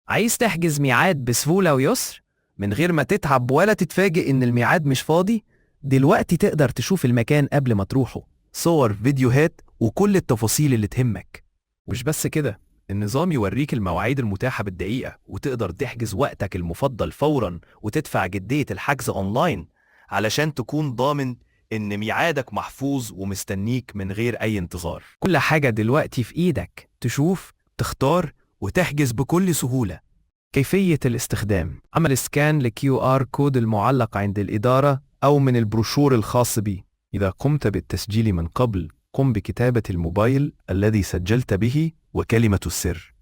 عايز تحجز ميعاد بسهولة ويسر من غير ما تتعب ولا تتفاجئ إن الميعاد مش فاضي؟ دلوقتي تقدر تشوف المكان قبل ما تروحه، صور، فيديوهات، وكل التفاصيل اللي تهمك. مش بس كده، النظام يوريك المواعيد المتاحة بالدقيقة، وتقدر تحجز وقتك المفضل فوراً وتدفع جدية الحجز أونلاين علشان تكون ضامن إن ميعادك محفوظ ومستنيك من غير أي انتظار. كل حاجة دلوقتي في إيدك، تشوف، تختار، وتحجز بكل سهولة. كيفية الاستخدام: عمل سكان لكيو آر كود المعلق عند الإدارة أو من البروشور الخاص بي. إذا قمت بالتسجيل من قبل، قم بكتابة الموبايل الذي سجلت به وكلمة السر.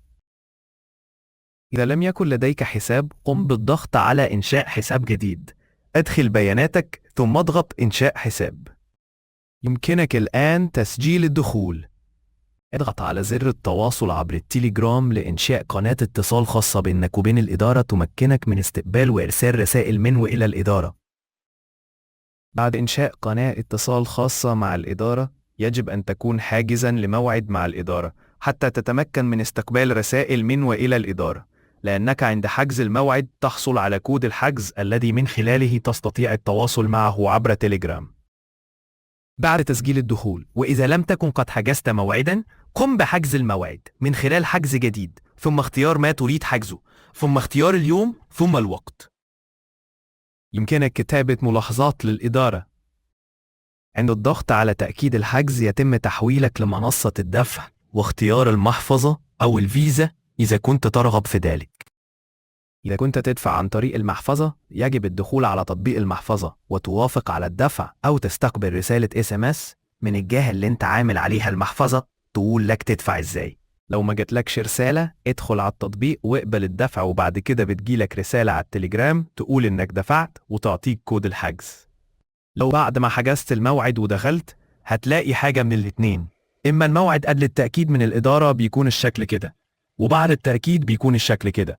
إذا لم يكن لديك حساب، قم بالضغط على إنشاء حساب جديد. أدخل بياناتك ثم اضغط إنشاء حساب. يمكنك الآن تسجيل الدخول. اضغط على زر التواصل عبر التليجرام لإنشاء قناة اتصال خاصة بينك وبين الإدارة تمكنك من استقبال وإرسال رسائل من وإلى الإدارة. بعد إنشاء قناة اتصال خاصة مع الإدارة، يجب أن تكون حاجزاً لموعد مع الإدارة حتى تتمكن من استقبال رسائل من وإلى الإدارة، لأنك عند حجز الموعد تحصل على كود الحجز الذي من خلاله تستطيع التواصل معه عبر تليجرام. بعد تسجيل الدخول، وإذا لم تكن قد حجزت موعداً، قم بحجز الموعد من خلال حجز جديد، ثم اختيار ما تريد حجزه، ثم اختيار اليوم، ثم الوقت. يمكنك كتابة ملاحظات للإدارة. عند الضغط على تأكيد الحجز يتم تحويلك لمنصة الدفع واختيار المحفظة أو الفيزا إذا كنت ترغب في ذلك. إذا كنت تدفع عن طريق المحفظة، يجب الدخول على تطبيق المحفظة وتوافق على الدفع أو تستقبل رسالة SMS من الجهة اللي انت عامل عليها المحفظة تقول لك تدفع ازاي. لو ما جاتلكش رسالة، ادخل على التطبيق واقبل الدفع، وبعد كده بتجيلك رسالة على التليجرام تقول انك دفعت وتعطيك كود الحجز. لو بعد ما حجزت الموعد ودخلت، هتلاقي حاجة من الاتنين: إما الموعد قبل التأكيد من الإدارة بيكون الشكل كده، وبعد التأكيد بيكون الشكل كده.